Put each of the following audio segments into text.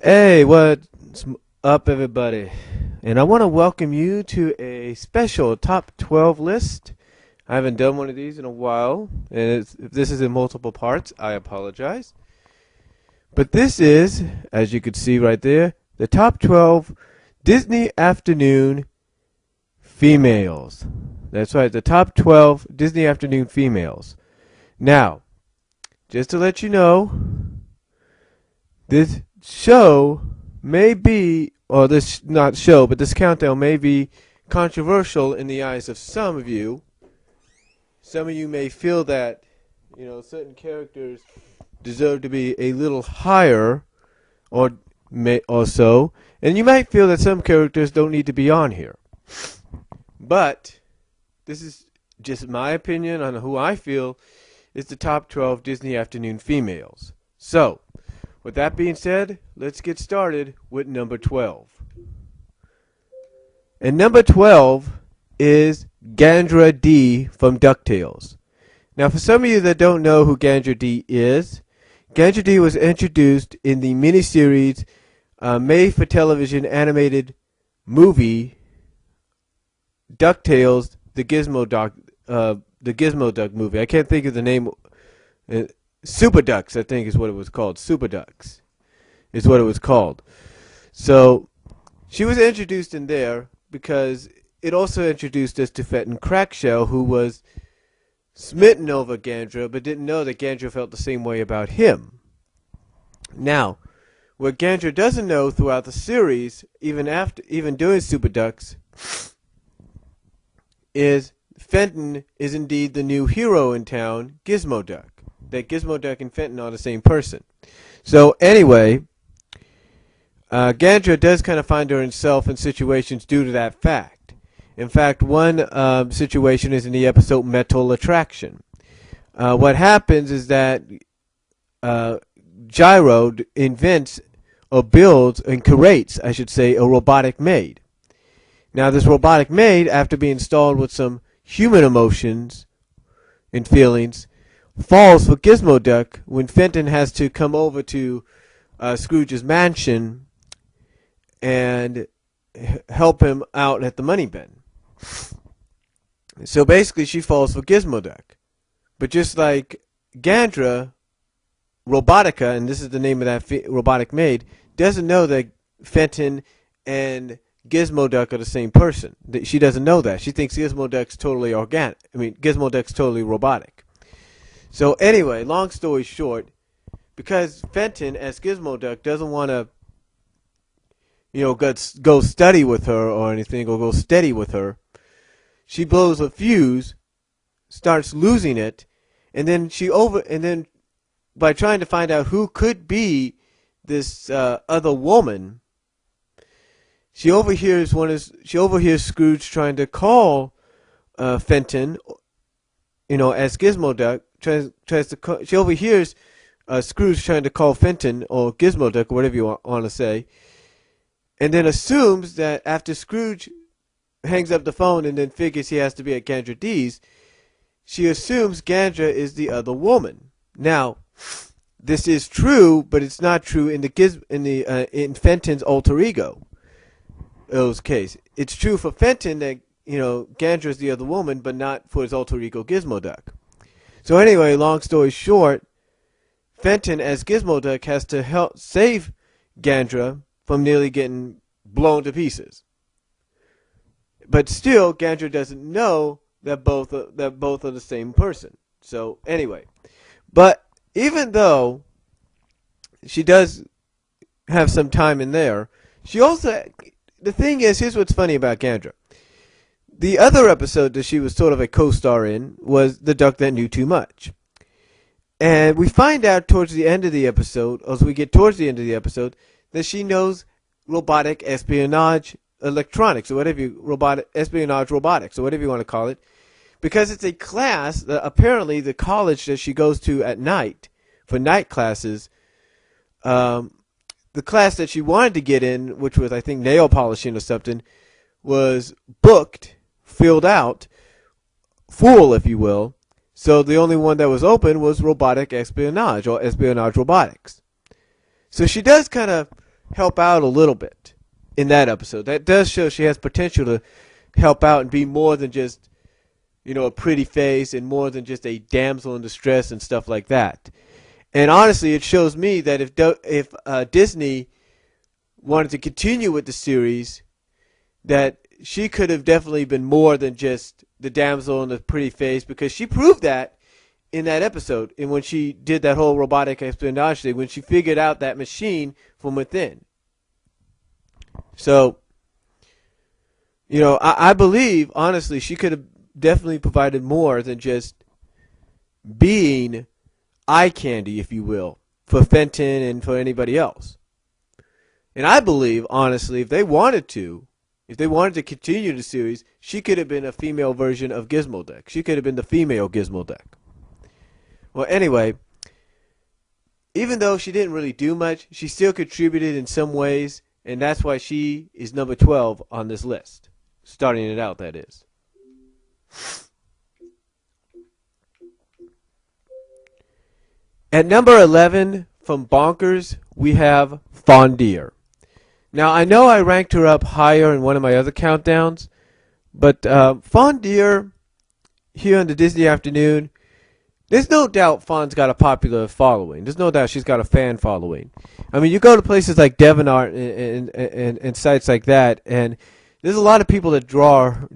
Hey, what's up, everybody? And I want to welcome you to a special top 12 list. I haven't done one of these in a while, and if this is in multiple parts, I apologize. But this is, as you can see right there, the top 12 Disney Afternoon females. That's right, the top 12 Disney Afternoon females. Now, just to let you know, this show may be, or this not show, but this countdown may be controversial in the eyes of some of you. Some of you may feel that, certain characters deserve to be a little higher, or so, and you might feel that some characters don't need to be on here. But this is just my opinion on who I feel is the top 12 Disney Afternoon females. So, with that being said, let's get started with number 12. And number 12 is Gandra D from DuckTales. Now, for some of you that don't know who Gandra D is, Gandra D was introduced in the miniseries made-for-television animated movie DuckTales, the Gizmo Duck movie. I can't think of the name. Super Ducks, I think, is what it was called. Super Ducks is what it was called. So she was introduced in there because it also introduced us to Fenton Crackshell, who was smitten over Gandra, but didn't know that Gandra felt the same way about him. Now, what Gandra doesn't know throughout the series, even doing Super Ducks, is Fenton is indeed the new hero in town, Gizmo Duck. That Gizmo Duck and Fenton are the same person. So anyway, Gandra does kind of find herself in situations due to that fact. In fact, one situation is in the episode Metal Attraction. What happens is that Gyro invents or builds and creates, I should say, a robotic maid. Now this robotic maid, after being installed with some human emotions and feelings, falls for Gizmo Duck when Fenton has to come over to Scrooge's mansion and help him out at the money bin. So basically she falls for Gizmo Duck. But just like Gandra, Robotica, and this is the name of that robotic maid, doesn't know that Fenton and Gizmo Duck are the same person. She doesn't know that. She thinks Gizmo Duck's totally organic. Gizmo Duck's totally robotic. So anyway, long story short, because Fenton, as Gizmo Duck, doesn't want to, go study with her or anything, or go steady with her, she blows a fuse, starts losing it, and then by trying to find out who could be this other woman, she overhears Scrooge trying to call Fenton, as Gizmo Duck. She overhears Scrooge trying to call Fenton or Gizmo Duck, or whatever you want to say, and then assumes that after Scrooge hangs up the phone and then figures he has to be at Gandra D's, she assumes Gandra is the other woman. Now, this is true, but it's not true in in Fenton's alter ego's case. It's true for Fenton that Gandra is the other woman, but not for his alter ego Gizmo Duck. So anyway, long story short, Fenton as Gizmo Duck has to help save Gandra from nearly getting blown to pieces. But still, Gandra doesn't know that both are the same person. So anyway, but even though she does have some time in there, the thing is, here's what's funny about Gandra. The other episode that she was sort of a co-star in was The Duck That Knew Too Much. And we find out towards the end of the episode, as we get towards the end of the episode, that she knows robotic espionage electronics, or whatever espionage robotics, or whatever you want to call it, because it's a class that apparently the college that she goes to at night for night classes, the class that she wanted to get in, which was I think nail polishing or something, was booked, filled out, full, if you will. So the only one that was open was robotic espionage or espionage robotics. So she does kind of help out a little bit in that episode. That does show she has potential to help out and be more than just, a pretty face and more than just a damsel in distress and stuff like that. And honestly, it shows me that if Disney wanted to continue with the series, that she could have definitely been more than just the damsel in the pretty face, because she proved that in that episode and when she did that whole robotic espionage thing, when she figured out that machine from within. So, I believe, honestly, she could have definitely provided more than just being eye candy, if you will, for Fenton and for anybody else. And I believe, honestly, if they wanted to continue the series, she could have been a female version of Gizmodeck. She could have been the female Gizmodeck. Well, anyway, even though she didn't really do much, she still contributed in some ways, and that's why she is number 12 on this list. Starting it out, that is. At number 11, from Bonkers, we have FondDee. Now, I know I ranked her up higher in one of my other countdowns, but FondDee, here on the Disney Afternoon, there's no doubt Fawn's got a popular following. There's no doubt she's got a fan following. I mean, you go to places like DeviantArt and sites like that, and there's a lot of people that draw her.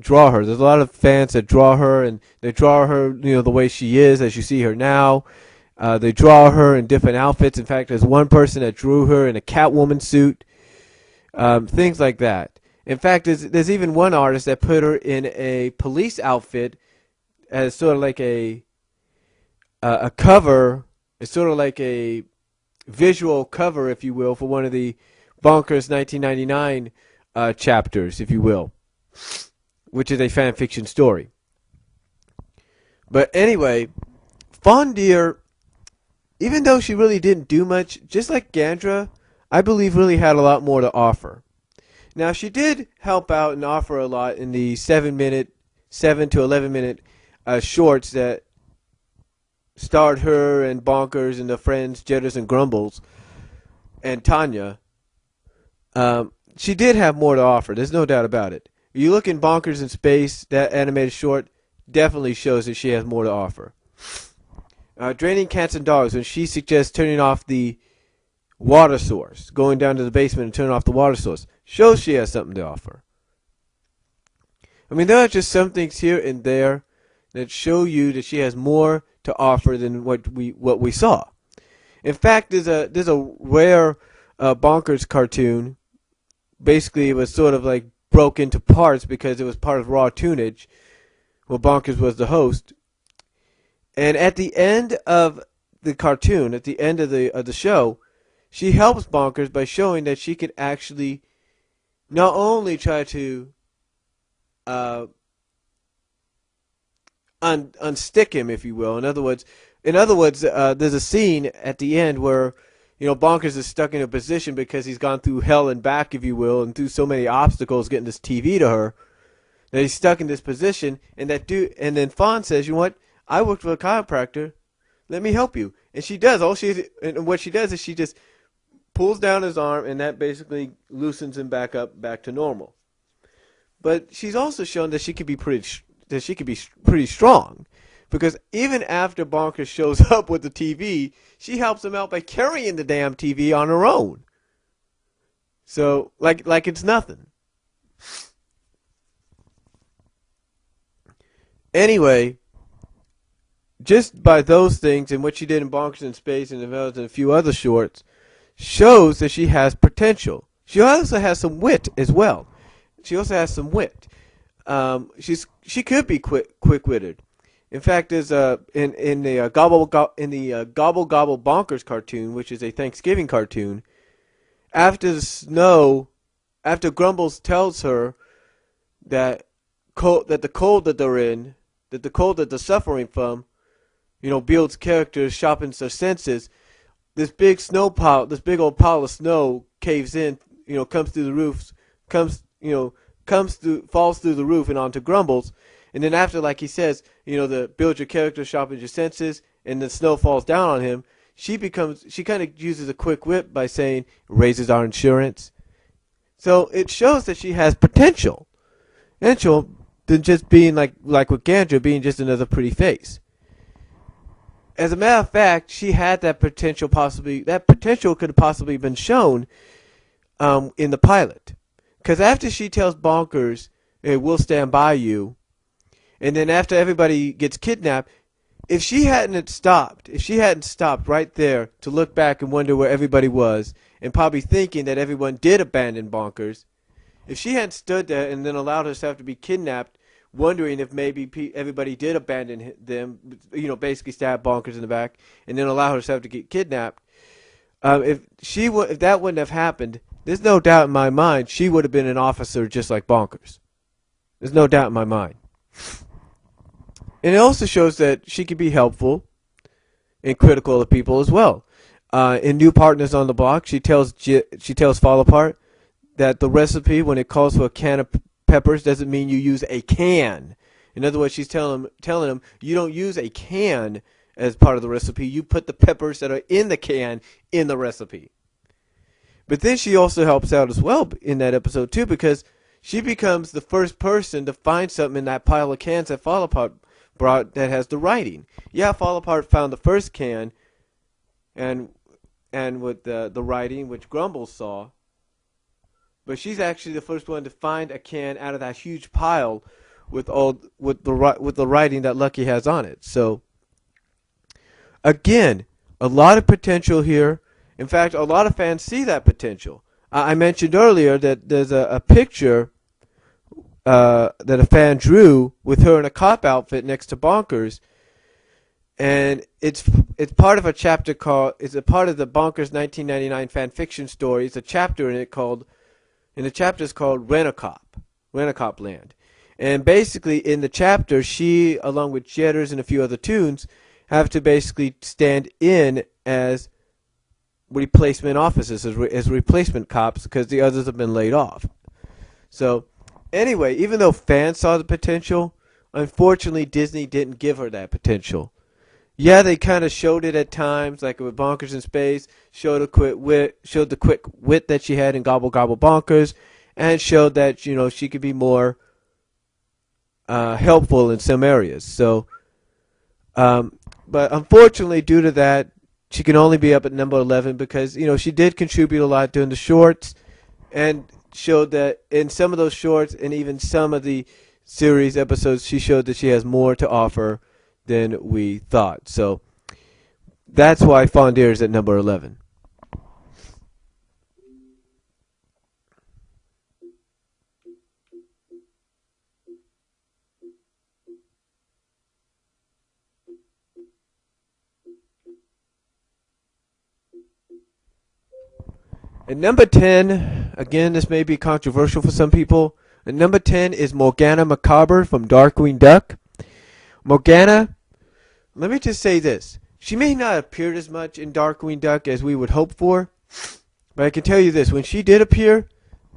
There's a lot of fans that draw her, and they draw her, the way she is, as you see her now. They draw her in different outfits. In fact, there's one person that drew her in a Catwoman suit. Things like that. In fact, there's even one artist that put her in a police outfit as sort of like a cover. It's sort of like a visual cover, if you will, for one of the Bonkers 1999 chapters, if you will, which is a fan fiction story. But anyway, FondDee, even though she really didn't do much, just like Gandra, I believe really had a lot more to offer. Now, she did help out and offer a lot in the 7 to 11 minute shorts that starred her and Bonkers and the friends Jitters and Grumbles and Tanya. She did have more to offer. There's no doubt about it. You look in Bonkers in Space, that animated short definitely shows that she has more to offer. Draining Cats and Dogs, when she suggests turning off the water source, going down to the basement and turning off the water source, shows she has something to offer. I mean, there are just some things here and there that show you that she has more to offer than what we saw. In fact, there's a rare Bonkers cartoon. Basically, it was sort of like broke into parts because it was part of Raw Tunage, where Bonkers was the host. And at the end of the cartoon, at the end of the show, she helps Bonkers by showing that she could actually not only try to unstick him, if you will. In other words, there's a scene at the end where Bonkers is stuck in a position because he's gone through hell and back, if you will, and through so many obstacles getting this TV to her that he's stuck in this position. And then Fawn says, "You know what? I worked for a chiropractor. Let me help you." And she does. And what she does is she just pulls down his arm, and that basically loosens him back to normal. But she's also shown that she could be pretty strong, because even after Bonkers shows up with the TV, she helps him out by carrying the damn TV on her own. So like it's nothing. Anyway, just by those things and what she did in Bonkers in Space and developed in a few other shorts, shows that she has potential. She also has some wit as well. She could be quick-witted. In fact, there's in the Gobble Gobble Bonkers cartoon, which is a Thanksgiving cartoon, after Grumbles tells her that the cold that they're suffering from, builds character, sharpens their senses. This big old pile of snow caves in, comes through the roofs, falls through the roof and onto Grumbles. And then after, like he says, the build your character, sharpens your senses, and the snow falls down on him, she kind of uses a quick wit by saying, raises our insurance. So it shows that she has potential than just being like with Gandra, being just another pretty face. As a matter of fact, she had that potential could have possibly been shown in the pilot. Because after she tells Bonkers, hey, we'll stand by you, and then after everybody gets kidnapped, if she hadn't stopped right there to look back and wonder where everybody was, and probably thinking that everyone did abandon Bonkers, if she hadn't stood there and then allowed herself to be kidnapped, wondering if maybe everybody did abandon them, basically stab Bonkers in the back, and then allow herself to get kidnapped, if that wouldn't have happened, there's no doubt in my mind she would have been an officer just like Bonkers. There's no doubt in my mind. And it also shows that she can be helpful and critical of people as well. In New Partners on the Block, she tells Fall Apart that the recipe, when it calls for a can of peppers, doesn't mean you use a can. In other words, she's telling him you don't use a can as part of the recipe. You put the peppers that are in the can in the recipe. But then she also helps out as well in that episode too, because she becomes the first person to find something in that pile of cans that Fall Apart brought that has the writing. Yeah, Fall Apart found the first can, and with the writing, which Grumble saw. But she's actually the first one to find a can out of that huge pile with the writing that Lucky has on it. So again, a lot of potential here. In fact, a lot of fans see that potential. I mentioned earlier that there's a picture that a fan drew with her in a cop outfit next to Bonkers, and it's part of a chapter it's a part of the Bonkers 1999 fan fiction story. It's a chapter in it the chapter is called Rent-A-Cop Land. And basically in the chapter, she, along with Jetters and a few other toons, have to basically stand in as replacement officers, as replacement cops, because the others have been laid off. So anyway, even though fans saw the potential, unfortunately Disney didn't give her that potential. Yeah, they kind of showed it at times, like with Bonkers in Space, showed the quick wit that she had in Gobble Gobble Bonkers, and showed that, she could be more helpful in some areas. So, but unfortunately, due to that, she can only be up at number 11 because, she did contribute a lot during the shorts, and showed that in some of those shorts and even some of the series episodes, she showed that she has more to offer than we thought. So that's why FondDee is at number 11. At number 10, again, this may be controversial for some people. At number 10 is Morana Macabre from Darkwing Duck. Morana, let me just say this. She may not have appeared as much in Darkwing Duck as we would hope for, but I can tell you this. When she did appear,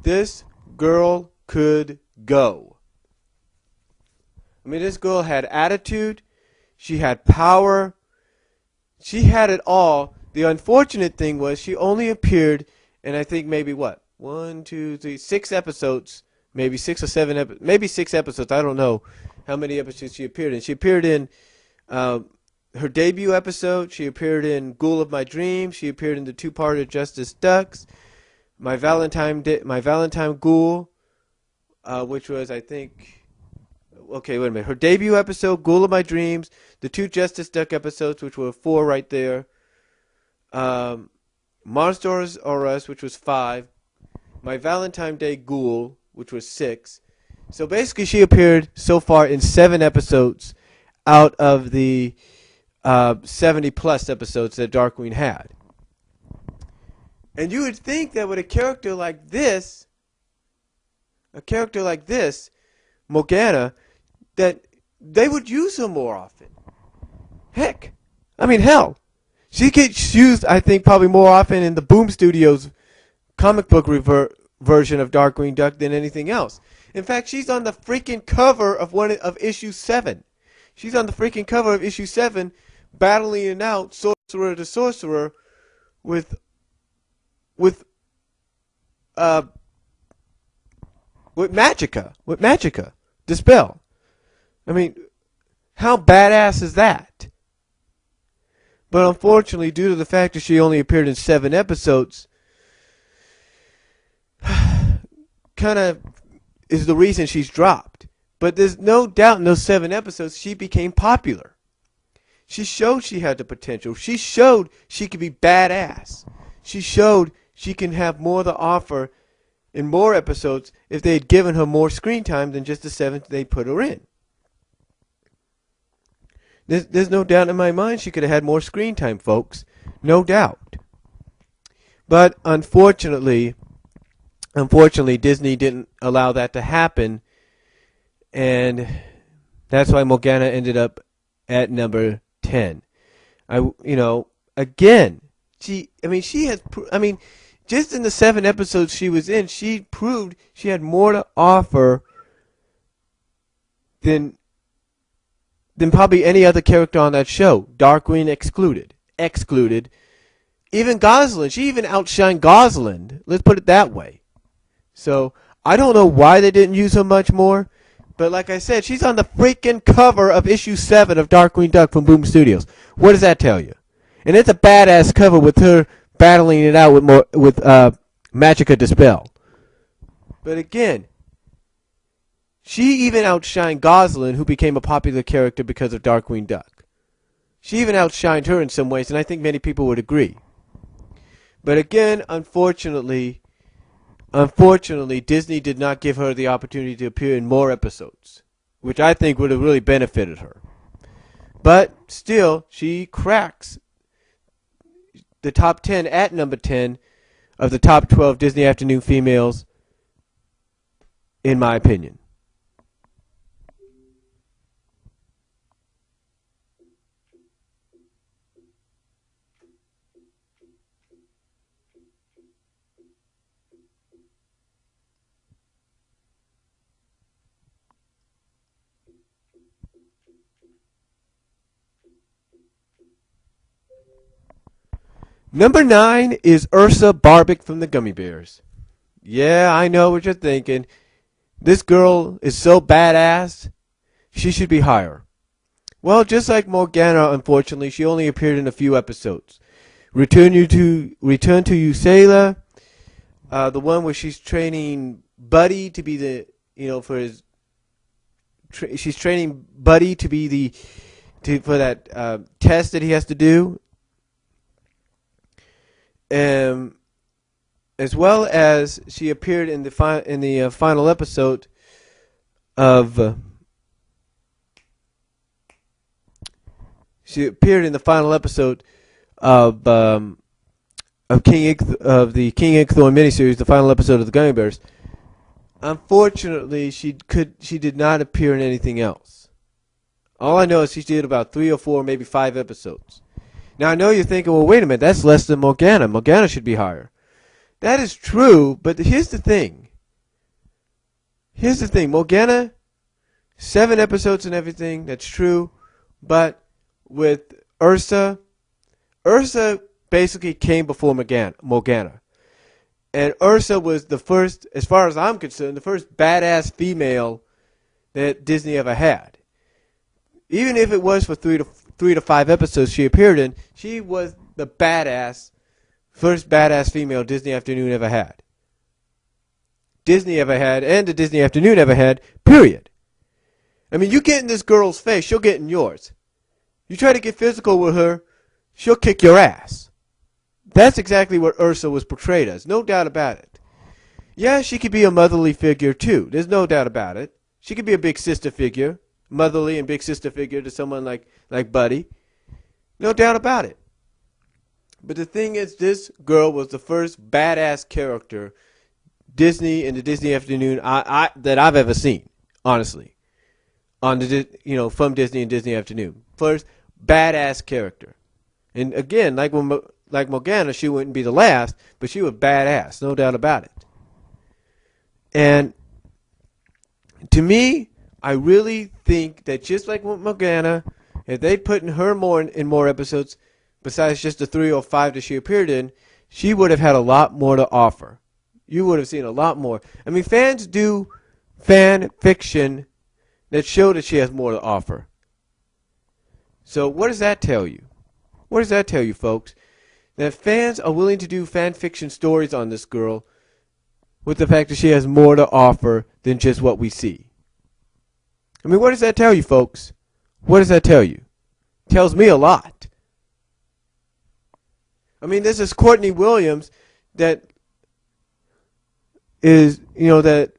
this girl could go. I mean, this girl had attitude. She had power. She had it all. The unfortunate thing was she only appeared in, I think, maybe what? 6 episodes. Maybe 6 or 7 maybe 6 episodes. I don't know how many episodes she appeared in. She appeared in her debut episode. She appeared in Ghoul of My Dreams. She appeared in the 2-parter Justice Ducks. My Valentine Ghoul, which was, I think, okay, wait a minute. Her debut episode, Ghoul of My Dreams. The 2 Justice Duck episodes, which were 4 right there. Monsters or Us, which was 5. My Valentine Day Ghoul, which was 6. So basically she appeared so far in 7 episodes out of the 70 plus episodes that Darkwing had. And you would think that with a character like this, Morana, that they would use her more often. Hell. She gets used, I think, probably more often in the Boom Studios comic book version of Darkwing Duck than anything else. In fact, she's on the freaking cover of issue 7. She's on the freaking cover of issue 7, battling it out, sorcerer to sorcerer with uh with Magica, Dispel. I mean, how badass is that? But unfortunately, due to the fact that she only appeared in 7 episodes, kind of is the reason she's dropped. But there's no doubt in those 7 episodes she became popular. She showed she had the potential. She showed she could be badass. She showed she can have more to offer in more episodes if they had given her more screen time than just the 7 they put her in. There's no doubt in my mind she could have had more screen time, folks. No doubt. But unfortunately, Disney didn't allow that to happen, and that's why Morana ended up at number 10. Again, she has, just in the 7 episodes she was in, she proved she had more to offer than probably any other character on that show. Darkwing excluded. Even Gosling, she even outshined Gosling. Let's put it that way. So, I don't know why they didn't use her much more. But like I said, she's on the freaking cover of issue 7 of Darkwing Duck from Boom Studios. What does that tell you? And it's a badass cover with her battling it out with Magica Dispel. But again, she even outshined Gosling, who became a popular character because of Darkwing Duck. She even outshined her in some ways, and I think many people would agree. But again, unfortunately, Disney did not give her the opportunity to appear in more episodes, which I think would have really benefited her. But still, she cracks the top 10 at number 10 of the top 12 Disney Afternoon females, in my opinion. Number 9 is Ursa Barbic from the Gummy Bears. Yeah, I know what you're thinking. This girl is so badass, she should be higher. Well, just like Morana, unfortunately, she only appeared in a few episodes. Return to Usela, the one where she's training Buddy to be the, she's training Buddy to be for that test that he has to do. As well as she appeared in the final episode of the King Inkthorn miniseries, the final episode of the Gummy Bears. Unfortunately, she did not appear in anything else. All I know is she did about 3 or 4, maybe 5 episodes. Now, I know you're thinking, well, wait a minute, that's less than Morana. Morana should be higher. That is true, but here's the thing. Morana, 7 episodes and everything, that's true. But with Ursa basically came before Morana. And Ursa was the first, as far as I'm concerned, the first badass female that Disney ever had. Even if it was for 3 to 5 episodes she appeared in, she was the first badass female Disney Afternoon ever had. And the Disney Afternoon ever had, period. I mean, you get in this girl's face, she'll get in yours. You try to get physical with her, she'll kick your ass. That's exactly what Ursa was portrayed as, no doubt about it. Yeah, she could be a motherly figure too, there's no doubt about it. She could be a big sister figure, motherly and big sister figure to someone like Buddy. No doubt about it. But the thing is, this girl was the first badass character Disney and the Disney Afternoon that I've ever seen, honestly. From Disney and Disney Afternoon. First badass character. And again, like Morana, she wouldn't be the last, but she was badass, no doubt about it. And to me, I really think that just like with Morana, if they put in her in more episodes, besides just the 3 or 5 that she appeared in, she would have had a lot more to offer. You would have seen a lot more. I mean, fans do fan fiction that show that she has more to offer. So what does that tell you? What does that tell you, folks? That fans are willing to do fan fiction stories on this girl with the fact that she has more to offer than just what we see. I mean, what does that tell you, folks? What does that tell you? It tells me a lot. I mean, this is Courtney Williams that is, that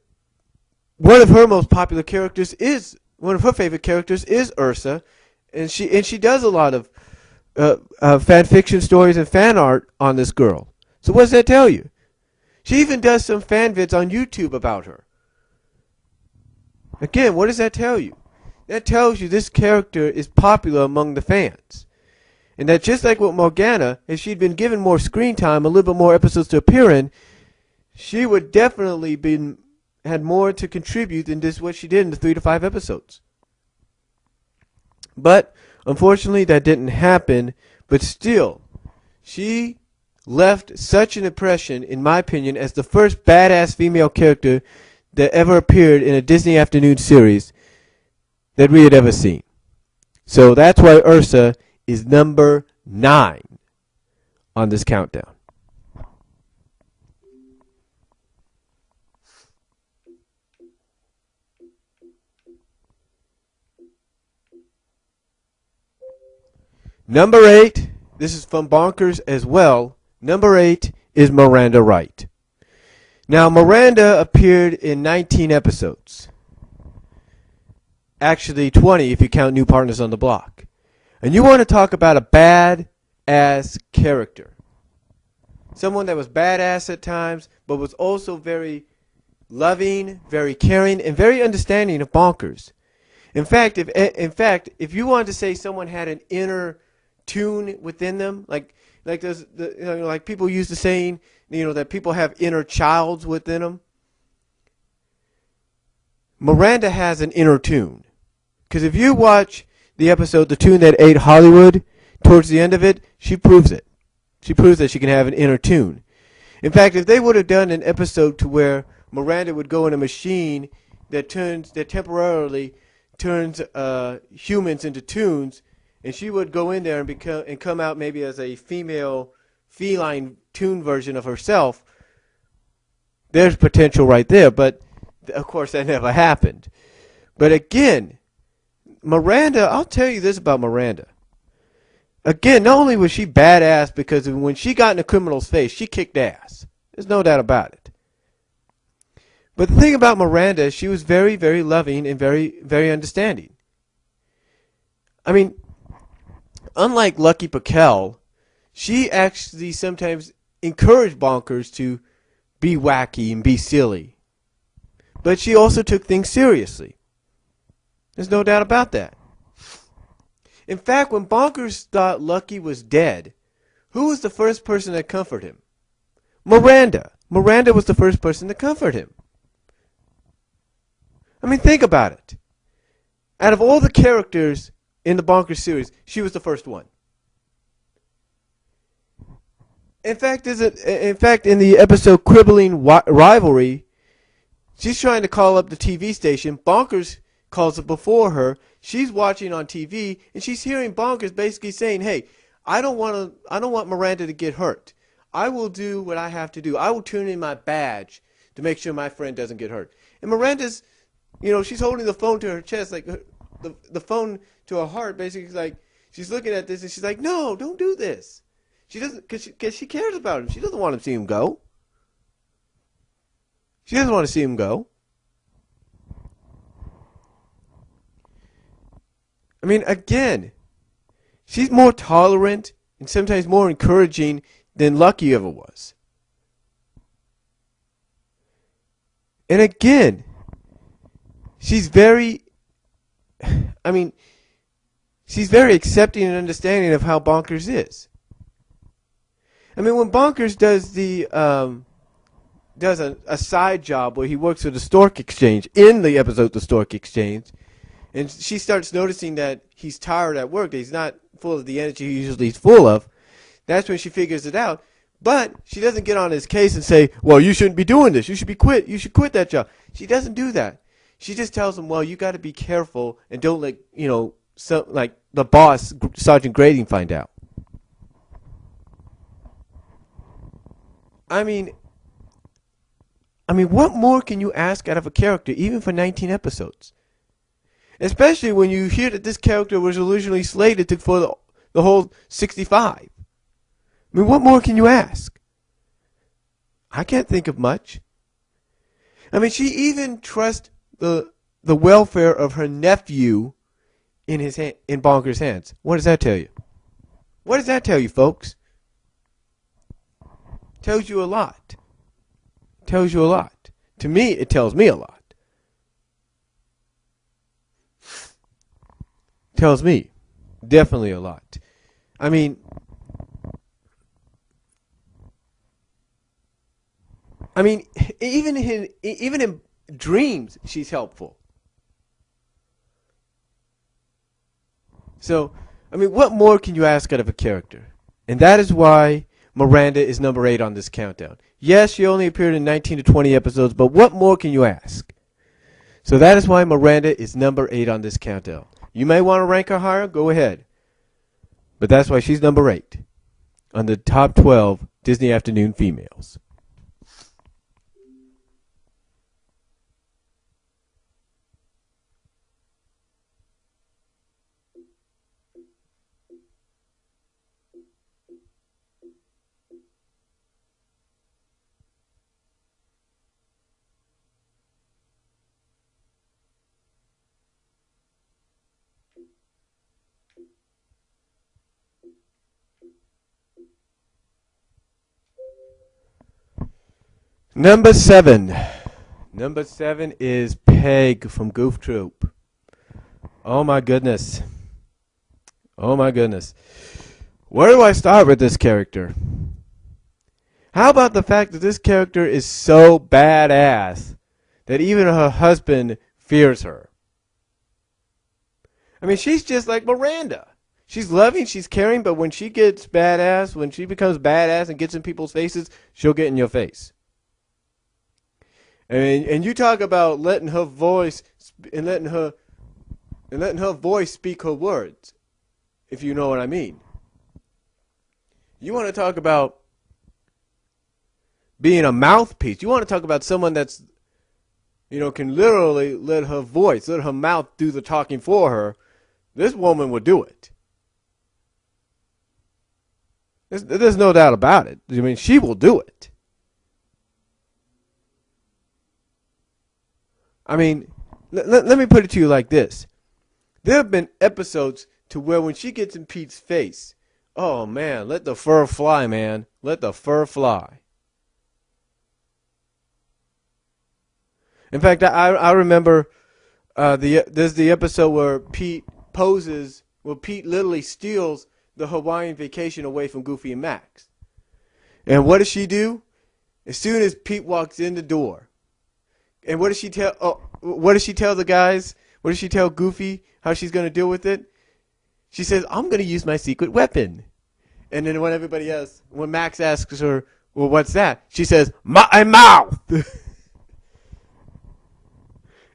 one of her most popular characters is, one of her favorite characters is Ursa, and she does a lot of fan fiction stories and fan art on this girl. So what does that tell you? She even does some fan vids on YouTube about her. Again, what does that tell you? That tells you this character is popular among the fans. And that just like with Morana, if she'd been given more screen time, a little bit more episodes to appear in, she would definitely had more to contribute than just what she did in the 3 to 5 episodes. But unfortunately, that didn't happen. But still, she left such an impression, in my opinion, as the first badass female character that ever appeared in a Disney Afternoon series that we had ever seen. So that's why Ursa is number 9 on this countdown. Number 8, this is from Bonkers as well. Number 8 is Miranda Wright. Now, Miranda appeared in 19 episodes. Actually, 20 if you count New Partners on the Block. And you want to talk about a badass character. Someone that was badass at times, but was also very loving, very caring, and very understanding of Bonkers. In fact, if you wanted to say someone had an inner tune within them, like there's like people use the saying, that people have inner childs within them. Miranda has an inner tune, because if you watch the episode, The Tune That Ate Hollywood, towards the end of it, she proves it. She proves that she can have an inner tune. In fact, if they would have done an episode to where Miranda would go in a machine that temporarily turns humans into tunes, and she would go in there and come out maybe as a female feline tune version of herself, there's potential right there. But of course that never happened. But again, Miranda, I'll tell you this about Miranda. Again, not only was she badass because when she got in a criminal's face, she kicked ass. There's no doubt about it. But the thing about Miranda, she was very, very loving and very, very understanding. I mean, unlike Lucky Paquel, she actually sometimes encouraged Bonkers to be wacky and be silly. But she also took things seriously. There's no doubt about that. In fact, when Bonkers thought Lucky was dead, who was the first person to comfort him? Miranda. Miranda was the first person to comfort him. I mean, think about it. Out of all the characters in the Bonkers series, she was the first one. In fact, in the episode Crippling Rivalry, she's trying to call up the TV station. Bonkers calls it before her. She's watching on TV, and she's hearing Bonkers basically saying, "Hey, I don't want Miranda to get hurt. I will do what I have to do. I will turn in my badge to make sure my friend doesn't get hurt." And Miranda's, she's holding the phone to her chest, like the phone to her heart, basically, like she's looking at this, and she's like, "No, don't do this." She doesn't, because she cares about him. She doesn't want to see him go. She doesn't want to see him go. I mean, again, she's more tolerant and sometimes more encouraging than Lucky ever was. And again, she's very accepting and understanding of how Bonkers is. I mean, when Bonkers does a side job where he works for the Stork Exchange in the episode The Stork Exchange, and she starts noticing that he's tired at work, that he's not full of the energy he usually is full of, That's when she figures it out. But she doesn't get on his case and say, well, you shouldn't be doing this. You should quit that job. She doesn't do that. She just tells him, well, you got to be careful and don't let, like the boss, Sergeant Grading, find out. I mean, what more can you ask out of a character, even for 19 episodes? Especially when you hear that this character was originally slated for the whole 65. I mean, what more can you ask? I can't think of much. I mean, she even trusts the welfare of her nephew in Bonker's hands. What does that tell you? What does that tell you, folks? Tells you a lot. Tells you a lot. To me, it tells me a lot. Tells me definitely a lot. I mean, even in dreams, she's helpful. So, what more can you ask out of a character? And that is why Miranda is number 8 on this countdown. Yes, she only appeared in 19 to 20 episodes, but what more can you ask? So that is why Miranda is number 8 on this countdown. You may want to rank her higher, go ahead. But that's why she's number 8 on the top 12 Disney Afternoon females. Number 7. Number 7 is Peg from Goof Troop. Oh my goodness. Oh my goodness. Where do I start with this character? How about the fact that this character is so badass that even her husband fears her? I mean, she's just like Miranda. She's loving, she's caring, but when she gets badass, when she becomes badass and gets in people's faces, she'll get in your face. And you talk about letting her voice and letting her voice speak her words, if you know what I mean. You want to talk about being a mouthpiece. You want to talk about someone that's, can literally let her voice, let her mouth do the talking for her. This woman will do it. There's no doubt about it. I mean, she will do it. I mean, let me put it to you like this. There have been episodes to where when she gets in Pete's face, oh man, let the fur fly, man. Let the fur fly. In fact, I remember there's the episode where Pete literally steals the Hawaiian vacation away from Goofy and Max. And what does she do? As soon as Pete walks in the door, and what does she tell? Oh, what does she tell the guys? What does she tell Goofy? How she's going to deal with it? She says, "I'm going to use my secret weapon." And then when Max asks her, "Well, what's that?" She says, "My mouth."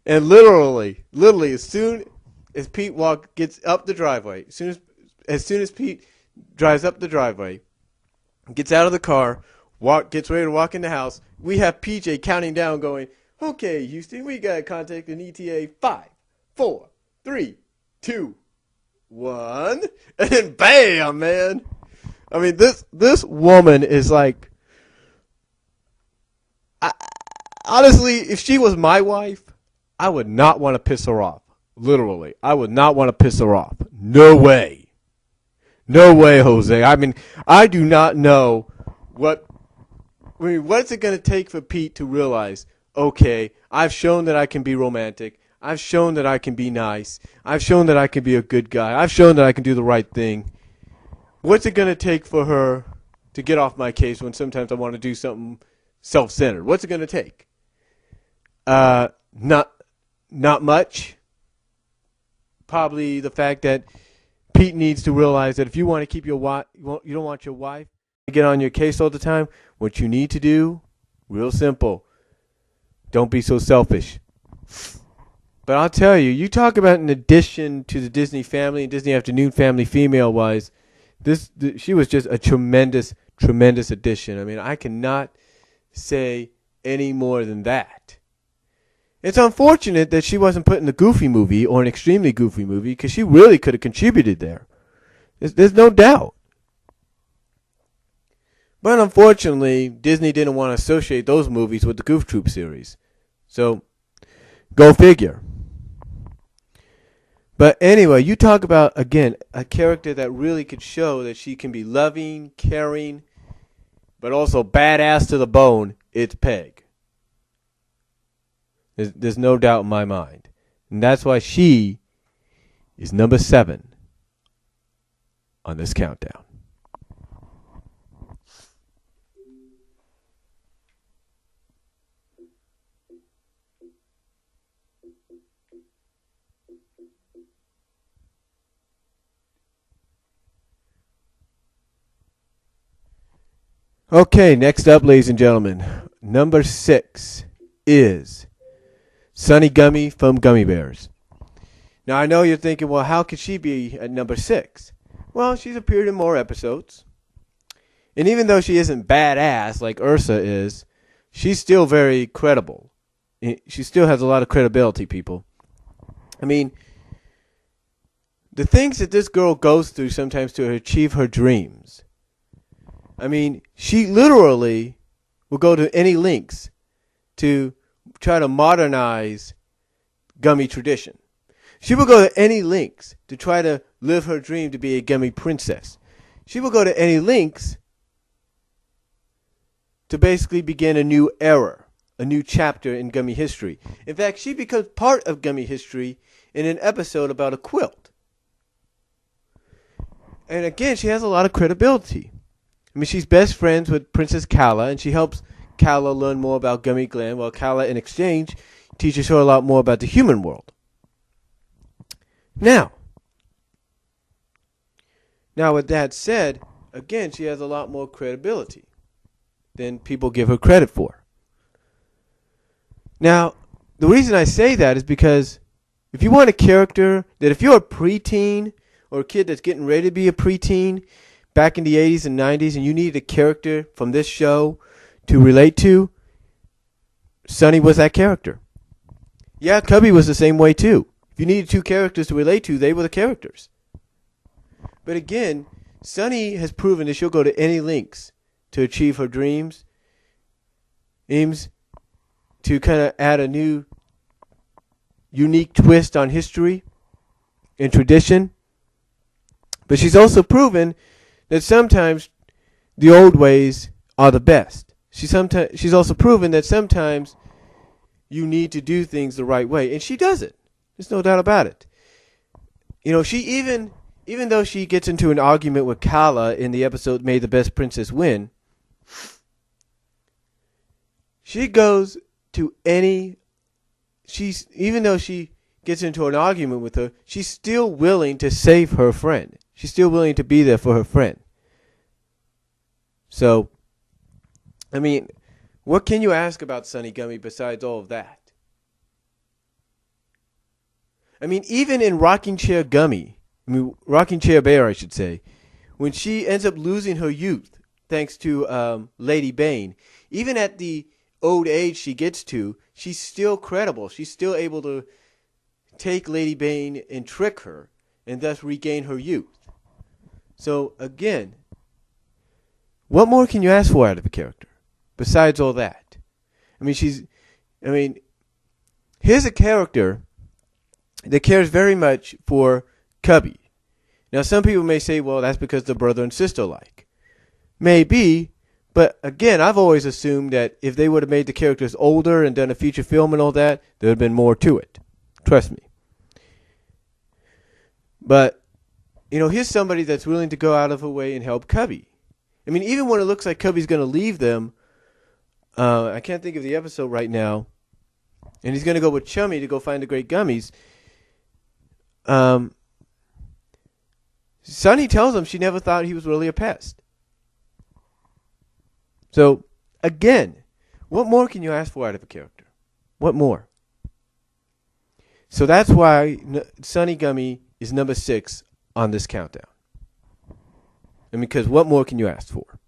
And literally, as soon as Pete gets up the driveway, as soon as Pete drives up the driveway, gets out of the car, gets ready to walk in the house, we have PJ counting down, going, "Okay, Houston, we got to contact an ETA. 5, 4, 3, 2, 1, and then bam, man. I mean, this woman is like, honestly, if she was my wife, I would not want to piss her off. Literally, I would not want to piss her off. No way. No way, Jose. I mean, I do not know what's it going to take for Pete to realize, okay, I've shown that I can be romantic. I've shown that I can be nice. I've shown that I can be a good guy. I've shown that I can do the right thing. What's it going to take for her to get off my case when sometimes I want to do something self-centered? What's it going to take? Not much. Probably the fact that Pete needs to realize that if you want to keep your wife, you don't want your wife to get on your case all the time. What you need to do, real simple, don't be so selfish. But I'll tell you, you talk about in addition to the Disney family and Disney Afternoon family, female-wise, she was just a tremendous addition. I mean, I cannot say any more than that. It's unfortunate that she wasn't put in the Goofy movie or an extremely Goofy movie because she really could have contributed there. There's no doubt. But unfortunately, Disney didn't want to associate those movies with the Goof Troop series. So, go figure. But anyway, you talk about, again, a character that really could show that she can be loving, caring, but also badass to the bone. It's Peg. There's no doubt in my mind. And that's why she is number 7 on this countdown. Okay, next up, ladies and gentlemen, number 6 is Sunny Gummy from Gummy Bears. Now, I know you're thinking, well, how could she be at number 6? Well, she's appeared in more episodes. And even though she isn't badass like Ursa is, she's still very credible. She still has a lot of credibility, people. I mean, the things that this girl goes through sometimes to achieve her dreams. I mean, she literally will go to any lengths to try to modernize gummy tradition. She will go to any lengths to try to live her dream to be a gummy princess. She will go to any lengths to basically begin a new era, a new chapter in gummy history. In fact, she becomes part of gummy history in an episode about a quilt. And again, she has a lot of credibility. I mean, she's best friends with Princess Kala, and she helps Kala learn more about Gummy Glam, while Kala, in exchange, teaches her a lot more about the human world. Now, with that said, again, she has a lot more credibility than people give her credit for. Now, the reason I say that is because if you want a character that if you're a preteen or a kid that's getting ready to be a preteen back in the 80s and 90s and you needed a character from this show to relate to, Sunny was that character. Yeah, Cubby was the same way too. If you needed 2 characters to relate to, they were the characters. But again, Sunny has proven that she'll go to any lengths to achieve her dreams, aims to kind of add a new, unique twist on history and tradition. But she's also proven that sometimes the old ways are the best. She's also proven that sometimes you need to do things the right way, and she does it. There's no doubt about it. You know, she even though she gets into an argument with Kala in the episode May the Best Princess Win, she goes to even though she gets into an argument with her, she's still willing to save her friend. She's still willing to be there for her friend. So, I mean, what can you ask about Sunny Gummy besides all of that? I mean, even in Rocking Chair Bear, I should say, when she ends up losing her youth, thanks to Lady Bane, even at the old age she gets to, she's still credible. She's still able to take Lady Bane and trick her, and thus regain her youth. So, again, what more can you ask for out of a character besides all that? I mean, here's a character that cares very much for Cubby. Now, some people may say, well, that's because they're brother and sister like. Maybe, but again, I've always assumed that if they would have made the characters older and done a feature film and all that, there would have been more to it. Trust me. But, you know, here's somebody that's willing to go out of her way and help Cubby. I mean, even when it looks like Cubby's going to leave them, I can't think of the episode right now, and he's going to go with Chummy to go find the great gummies. Sunny tells him she never thought he was really a pest. So, again, what more can you ask for out of a character? What more? So that's why Sunny Gummy is number 6 on this countdown. And because what more can you ask for?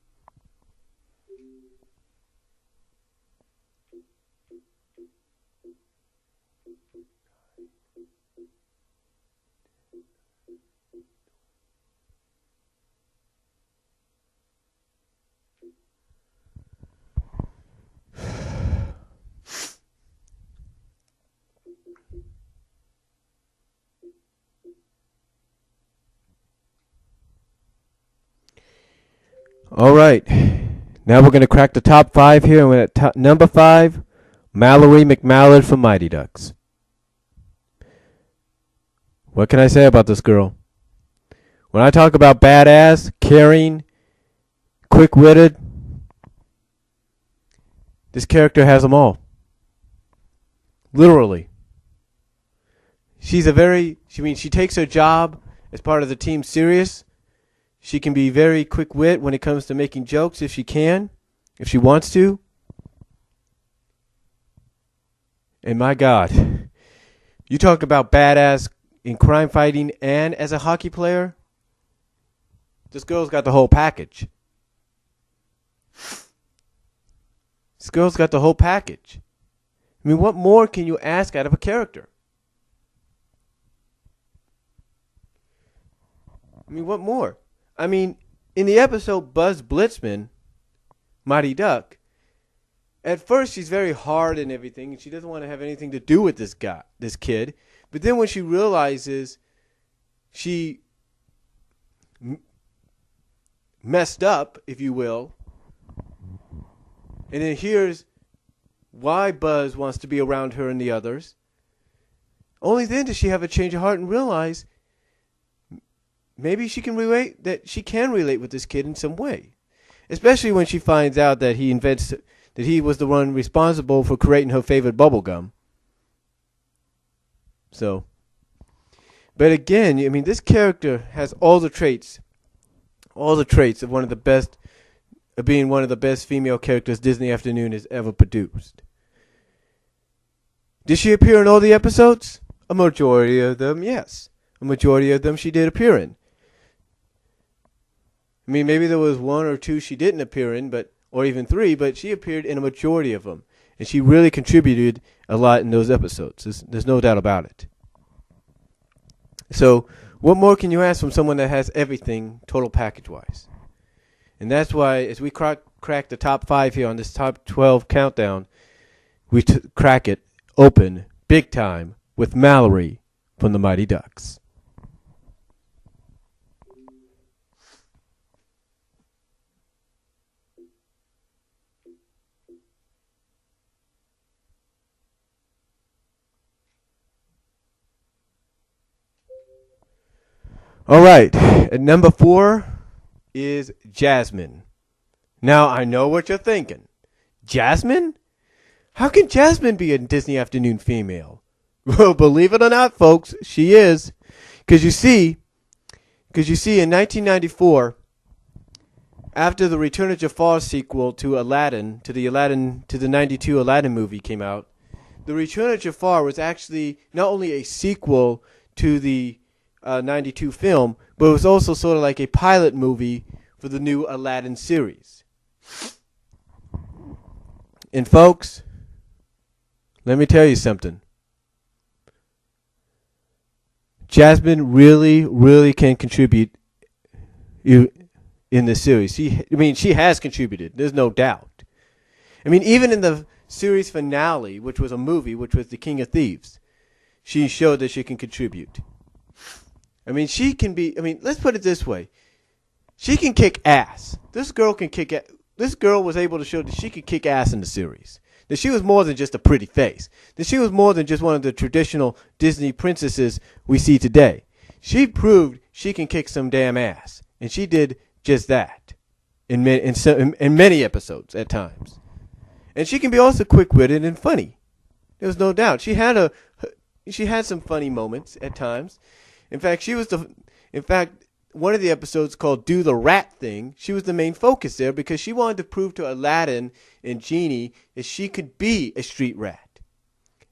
All right. Now we're going to crack the top 5 here. And we're at number 5, Mallory McMallard from Mighty Ducks. What can I say about this girl? When I talk about badass, caring, quick-witted, this character has them all. Literally. She takes her job as part of the team serious. She can be very quick-wit when it comes to making jokes if she wants to. And my God, you talk about badass in crime fighting and as a hockey player. This girl's got the whole package. This girl's got the whole package. I mean, what more can you ask out of a character? I mean, what more? I mean, in the episode Buzz Blitzman, Mighty Duck, at first she's very hard and everything, and she doesn't want to have anything to do with this kid. But then when she realizes she messed up, if you will, and then hears why Buzz wants to be around her and the others, only then does she have a change of heart and realize maybe she can relate with this kid in some way. Especially when she finds out that he was the one responsible for creating her favorite bubblegum. So, but again, I mean, this character has all the traits of being one of the best female characters Disney Afternoon has ever produced. Did she appear in all the episodes? A majority of them, yes. A majority of them she did appear in. I mean, maybe there was 1 or 2 she didn't appear in, or even 3, but she appeared in a majority of them. And she really contributed a lot in those episodes. There's no doubt about it. So, what more can you ask from someone that has everything total package-wise? And that's why, as we crack the top 5 here on this top 12 countdown, we crack it open, big time, with Mallory from the Mighty Ducks. All right, at number 4 is Jasmine. Now, I know what you're thinking. Jasmine? How can Jasmine be a Disney Afternoon female? Well, believe it or not, folks, she is. Because you see, in 1994, after the Return of Jafar sequel to Aladdin, to the 92 Aladdin movie came out, the Return of Jafar was actually not only a sequel to the 92 film, but it was also sort of like a pilot movie for the new Aladdin series. And folks, let me tell you something. Jasmine really, really can contribute in this series. She has contributed. There's no doubt. I mean, even in the series finale, which was a movie, which was The King of Thieves, she showed that she can contribute. I mean, let's put it this way. She can kick ass. This girl was able to show that she could kick ass in the series. That she was more than just a pretty face. That she was more than just one of the traditional Disney princesses we see today. She proved she can kick some damn ass. And she did just that in many episodes at times. And she can be also quick-witted and funny. There's no doubt. She had some funny moments at times. In fact, one of the episodes called "Do the Rat Thing," she was the main focus there because she wanted to prove to Aladdin and Genie that she could be a street rat.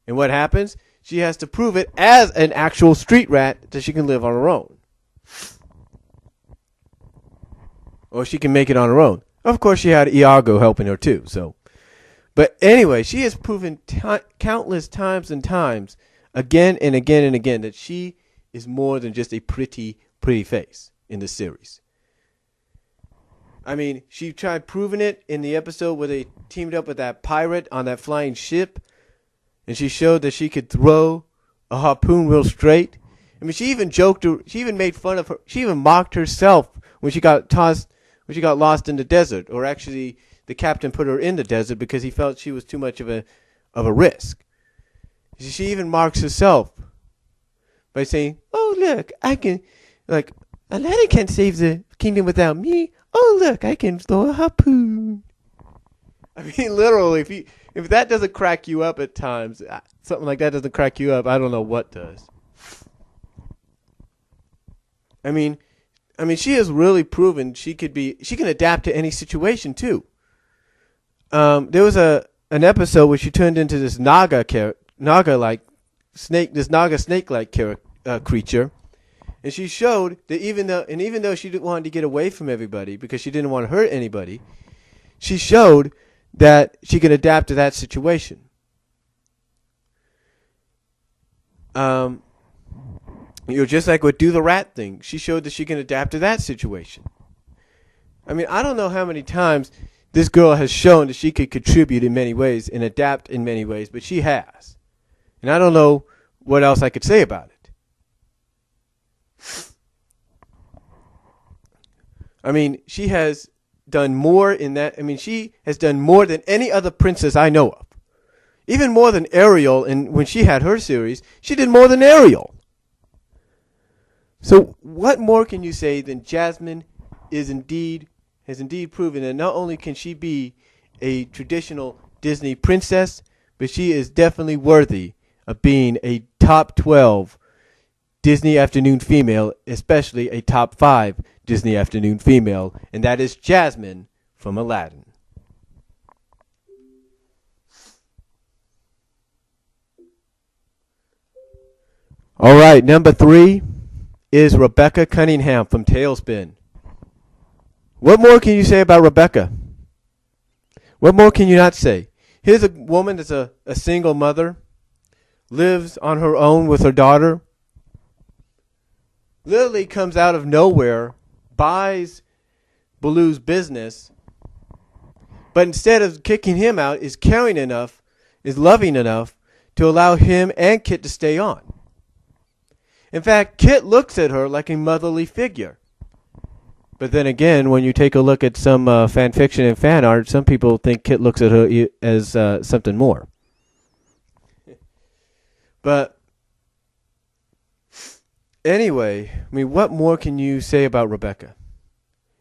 And what happens? She has to prove it as an actual street rat that she can live on her own. Or she can make it on her own. Of course, she had Iago helping her too. But anyway, she has proven countless times and times, again and again and again, that she is more than just a pretty face in the series. I mean, she tried proving it in the episode where they teamed up with that pirate on that flying ship, and she showed that she could throw a harpoon real straight. I mean, she even made fun of her. She even mocked herself when she got lost in the desert, or actually the captain put her in the desert because he felt she was too much of a risk. She even marks herself by saying, "Oh, look, I can, like, Aladdin can't save the kingdom without me. Oh, look, I can throw a harpoon." I mean, literally, if that doesn't crack you up at times, something like that doesn't crack you up, I don't know what does. I mean, she has really proven she can adapt to any situation too. There was an episode where she turned into this naga-like snake-like creature, and she showed that even though she wanted to get away from everybody because she didn't want to hurt anybody, she showed that she could adapt to that situation. Just like with Do the Rat Thing, she showed that she can adapt to that situation. I mean, I don't know how many times this girl has shown that she could contribute in many ways and adapt in many ways, but she has. And I don't know what else I could say about it. I mean, she has done more in that. I mean, she has done more than any other princess I know of. Even more than Ariel, and when she had her series, she did more than Ariel. So what more can you say than Jasmine has indeed proven that not only can she be a traditional Disney princess, but she is definitely worthy of being a top 12 Disney Afternoon female, especially a top 5 Disney Afternoon female, and that is Jasmine from Aladdin. All right, number 3 is Rebecca Cunningham from Tailspin. What more can you say about Rebecca? What more can you not say? Here's a woman that's a single mother, lives on her own with her daughter, literally comes out of nowhere, buys Baloo's business, but instead of kicking him out, is caring enough, is loving enough to allow him and Kit to stay on. In fact, Kit looks at her like a motherly figure. But then again, when you take a look at some fan fiction and fan art, some people think Kit looks at her as something more. But anyway, I mean, what more can you say about Rebecca?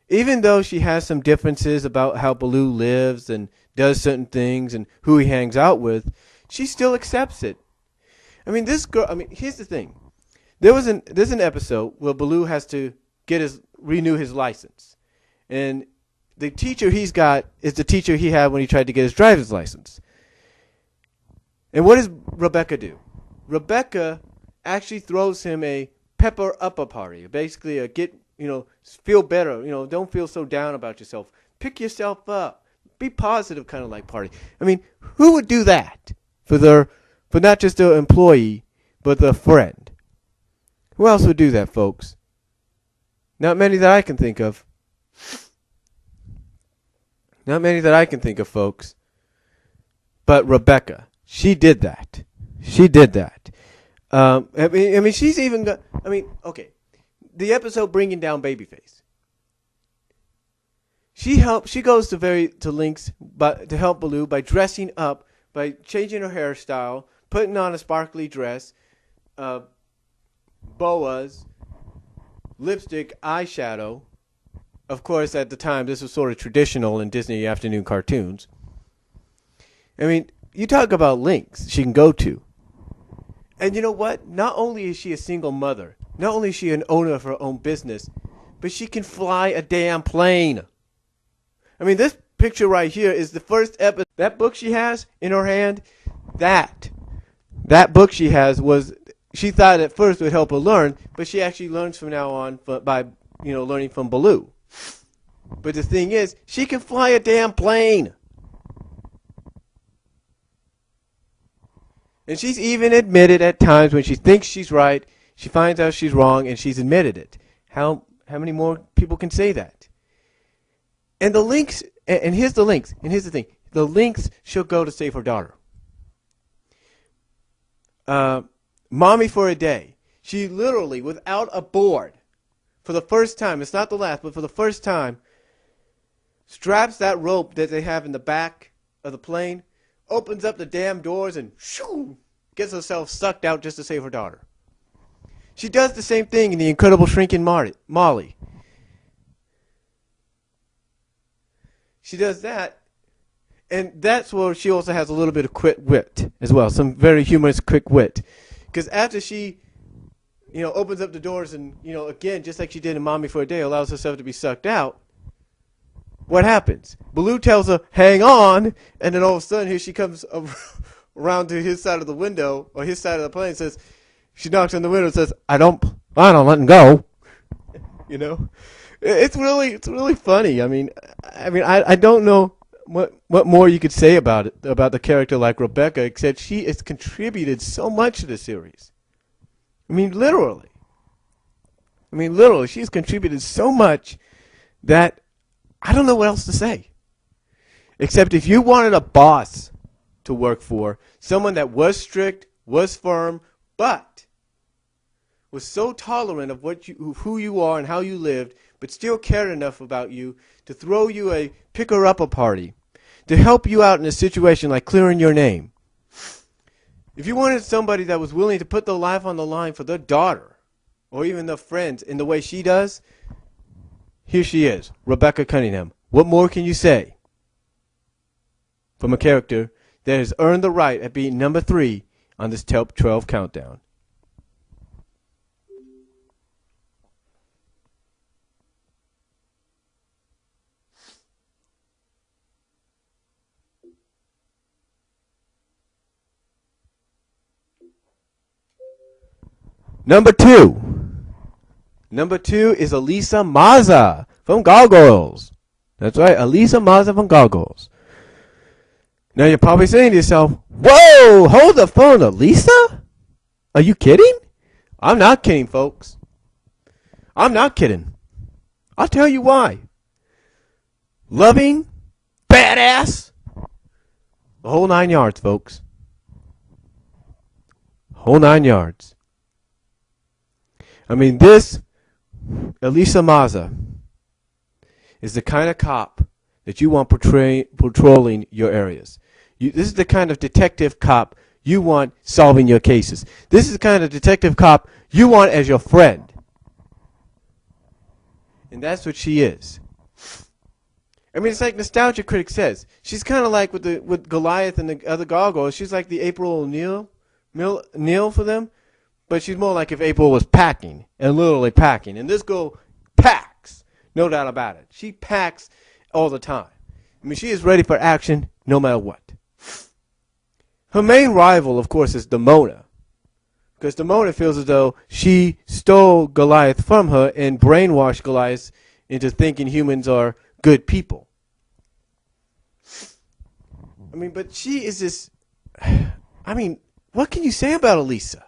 Even though she has some differences about how Baloo lives and does certain things and who he hangs out with, she still accepts it. I mean, this girl, here's the thing. There's an episode where Baloo has to renew his license. And the teacher he's got is the teacher he had when he tried to get his driver's license. And what does Rebecca do? Rebecca actually throws him a pepper upper party. Basically a feel better, don't feel so down about yourself. Pick yourself up. Be positive kind of like party. I mean, who would do that for not just their employee, but their friend? Who else would do that, folks? Not many that I can think of. Not many that I can think of, folks. But Rebecca, she did that. She did that. She's even got. Okay. The episode Bringing Down Babyface. She goes to lengths to help Baloo by dressing up, by changing her hairstyle, putting on a sparkly dress, boas, lipstick, eyeshadow. Of course, at the time, this was sort of traditional in Disney afternoon cartoons. I mean, you talk about links she can go to. And you know what? Not only is she a single mother, not only is she an owner of her own business, but she can fly a damn plane. I mean, this picture right here is the first episode. That book she has in her hand, that book she has was, she thought at first it would help her learn, but she actually learns from now on by learning from Baloo. But the thing is, she can fly a damn plane. And she's even admitted at times when she thinks she's right, she finds out she's wrong, and she's admitted it. How many more people can say that? And the links, and here's the links, and here's the thing. The links she'll go to save her daughter. Mommy for a Day. She literally, without a board, for the first time, it's not the last, but for the first time, straps that rope that they have in the back of the plane, opens up the damn doors, and shoo, gets herself sucked out just to save her daughter. She does the same thing in The Incredible Shrinking Molly. She does that, and that's where she also has a little bit of quick wit as well, some very humorous quick wit. Because after she, opens up the doors and, again, just like she did in Mommy for a Day, allows herself to be sucked out, what happens? Baloo tells her, hang on, and then all of a sudden here she comes around to his side of the window, or his side of the plane, and says, she knocks on the window and says, I don't let him go. It's really funny. I mean, I don't know what more you could say about it, about the character like Rebecca, except she has contributed so much to the series. I mean, literally, she's contributed so much that I don't know what else to say. Except if you wanted a boss to work for, someone that was strict, was firm, but was so tolerant of who you are and how you lived, but still cared enough about you to throw you a pick-her-upper party, to help you out in a situation like clearing your name. If you wanted somebody that was willing to put their life on the line for their daughter, or even their friends in the way she does, here she is, Rebecca Cunningham. What more can you say from a character that has earned the right at being number 3 on this top 12 countdown? Number 2. Number 2 is Alisa Maza from Gargoyles. That's right, Alisa Maza from Gargoyles. Now you're probably saying to yourself, whoa, hold the phone, Alisa? Are you kidding? I'm not kidding, folks. I'm not kidding. I'll tell you why. Loving, badass, the whole 9 yards, folks. Whole 9 yards. I mean, this Alisa Maza is the kind of cop that you want patrolling your areas. This is the kind of detective cop you want solving your cases. This is the kind of detective cop you want as your friend. And that's what she is. I mean, it's like Nostalgia Critic says. She's kind of like with Goliath and the other Gargoyles. She's like the April O'Neil for them. But she's more like if April was packing, and literally packing. And this girl packs, no doubt about it. She packs all the time. I mean, she is ready for action no matter what. Her main rival, of course, is Demona. Because Demona feels as though she stole Goliath from her and brainwashed Goliath into thinking humans are good people. I mean, but she is this... I mean, what can you say about Alisa?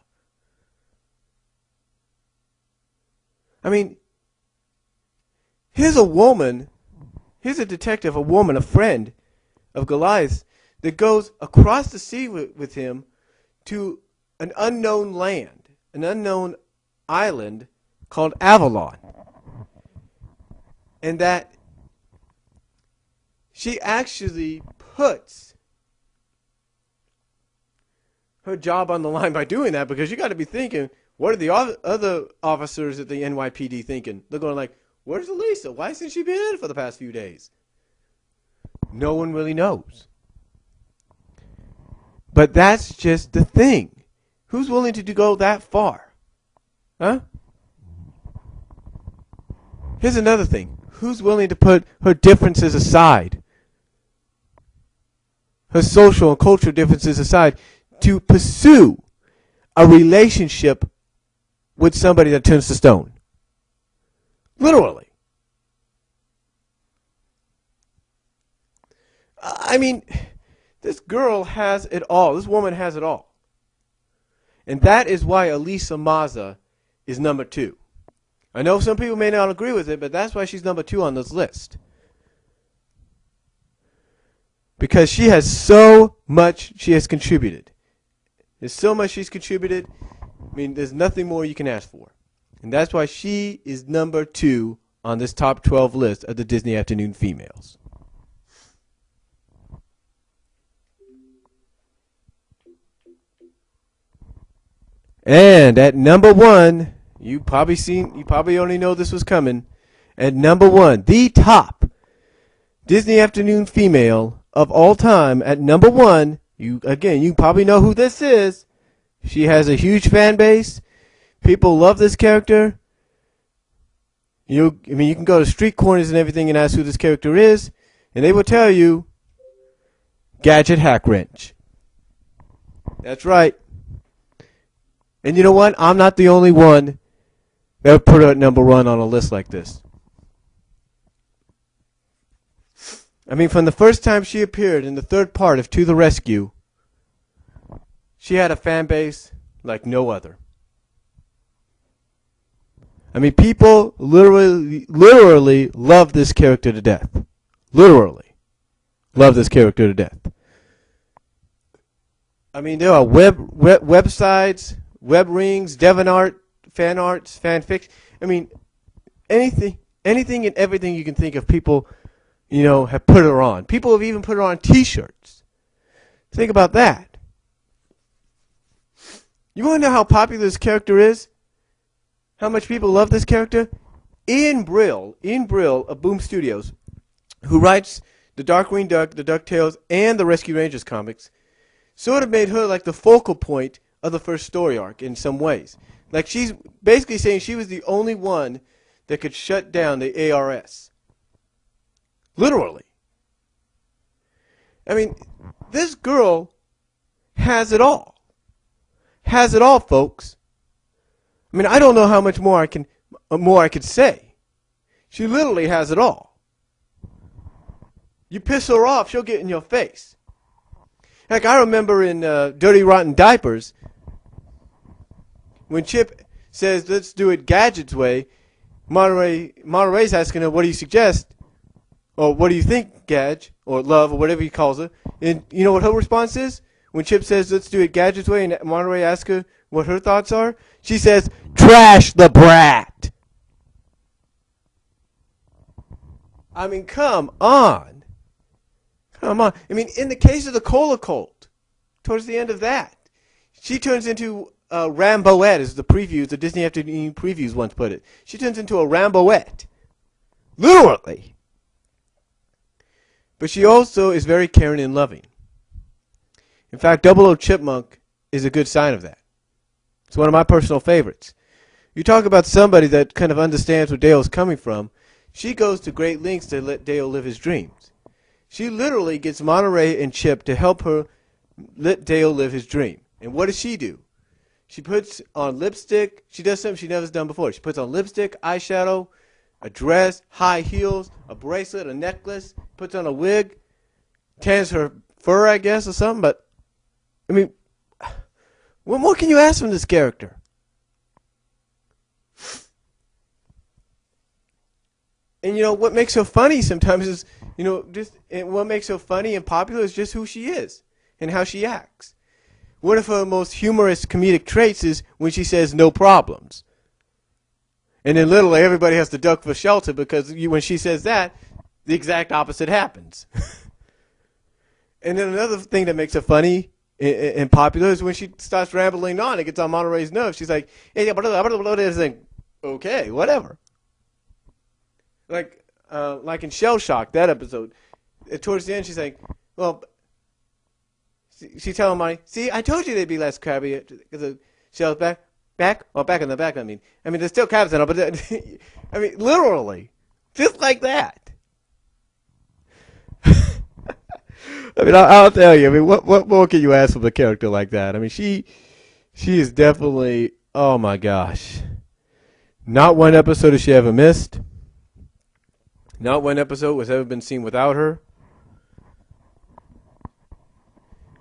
I mean, here's a woman, here's a detective, a woman, a friend of Goliath that goes across the sea with him to an unknown land, an unknown island called Avalon. And that she actually puts her job on the line by doing that, because you got to be thinking, what are the other officers at the NYPD thinking? They're going like, where's Alisa? Why hasn't she been in for the past few days? No one really knows. But that's just the thing. Who's willing to go that far? Huh? Here's another thing. Who's willing to put her differences aside, her social and cultural differences aside, to pursue a relationship with somebody that turns to stone? Literally. I mean, this girl has it all. This woman has it all. And that is why Alisa Maza is number 2. I know some people may not agree with it, but that's why she's number 2 on this list. Because she has so much she has contributed. There's so much she's contributed. I mean, there's nothing more you can ask for. And that's why she is number 2 on this top 12 list of the Disney Afternoon females. And at number 1, you probably only know this was coming. At number 1, the top Disney Afternoon female of all time. At number 1, you probably know who this is. She has a huge fan base. People love this character. You can go to street corners and everything and ask who this character is, and they will tell you, Gadget Hack Wrench. That's right. And you know what? I'm not the only one that would put her at number 1 on a list like this. I mean, from the first time she appeared in the 3rd part of To the Rescue, she had a fan base like no other. I mean, people literally love this character to death. Literally love this character to death. I mean, there are websites, web rings, DeviantArt, fan arts, fan fiction. I mean, anything and everything you can think of, people, have put her on. People have even put her on T-shirts. Think about that. You want to know how popular this character is? How much people love this character? Ian Brill of Boom Studios, who writes the Darkwing Duck, the DuckTales, and the Rescue Rangers comics, sort of made her like the focal point of the first story arc in some ways. Like, she's basically saying she was the only one that could shut down the ARS. Literally. I mean, this girl has it all. Has it all, folks. I mean, I don't know how much more I could say. She literally has it all. You piss her off, she'll get in your face. Heck, I remember in Dirty Rotten Diapers, when Chip says, let's do it Gadget's way, Monterey's asking her, what do you suggest? Or what do you think, Gadge? Or Love, or whatever he calls her. And you know what her response is? When Chip says, let's do it Gadget's way, and Monterey asks her what her thoughts are, she says, trash the brat. I mean, come on. Come on. I mean, in the case of the Cola Cult, towards the end of that, she turns into a Ramboette, as the previews, the Disney Afternoon previews once put it. She turns into a Ramboette. Literally. But she also is very caring and loving. In fact, Double O Chipmunk is a good sign of that. It's one of my personal favorites. You talk about somebody that kind of understands where Dale's coming from. She goes to great lengths to let Dale live his dreams. She literally gets Monterey and Chip to help her let Dale live his dream. And what does she do? She puts on lipstick. She does something she never done before. She puts on lipstick, eyeshadow, a dress, high heels, a bracelet, a necklace, puts on a wig, tans her fur, I guess, or something. But, I mean, what more can you ask from this character? And, what makes her funny sometimes is, what makes her funny and popular is just who she is and how she acts. One of her most humorous comedic traits is when she says no problems. And then literally everybody has to duck for shelter because when she says that, the exact opposite happens. And then another thing that makes her funny and popular is when she starts rambling on. It gets on Monterey's nerves. She's like, hey, okay, whatever. Like in Shell Shock, that episode. Towards the end, she's like, well, she's telling Monty, see, I told you they'd be less crabby because the shell's back in the back. I mean, there's still crabs in it, but I mean, literally, Just like that. I mean, I'll tell you. I mean, what more can you ask from a character like that? I mean, she is definitely. Oh my gosh! Not one episode has she ever missed. Not one episode has ever been seen without her.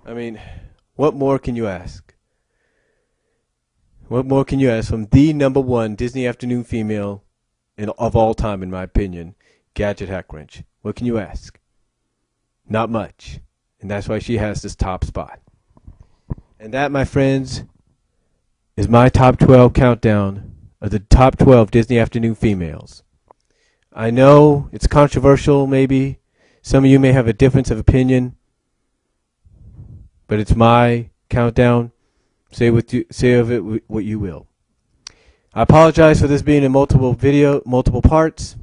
I mean, what more can you ask? What more can you ask from the number one Disney Afternoon female of all time, in my opinion, Gadget Hackwrench? What can you ask? Not much. And that's why she has this top spot. And that, my friends, is my top 12 countdown of the top 12 Disney Afternoon females. I know it's controversial, maybe. Some of you may have a difference of opinion. But it's my countdown. Say of it what you will. I apologize for this being in multiple parts.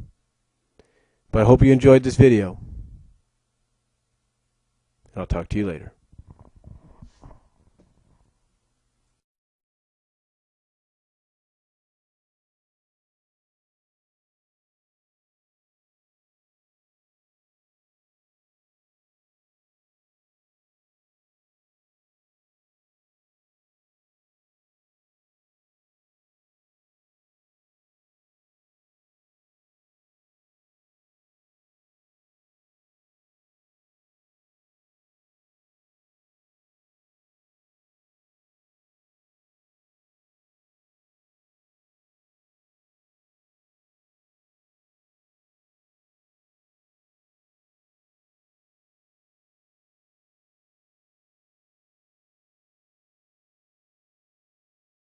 But I hope you enjoyed this video. I'll talk to you later.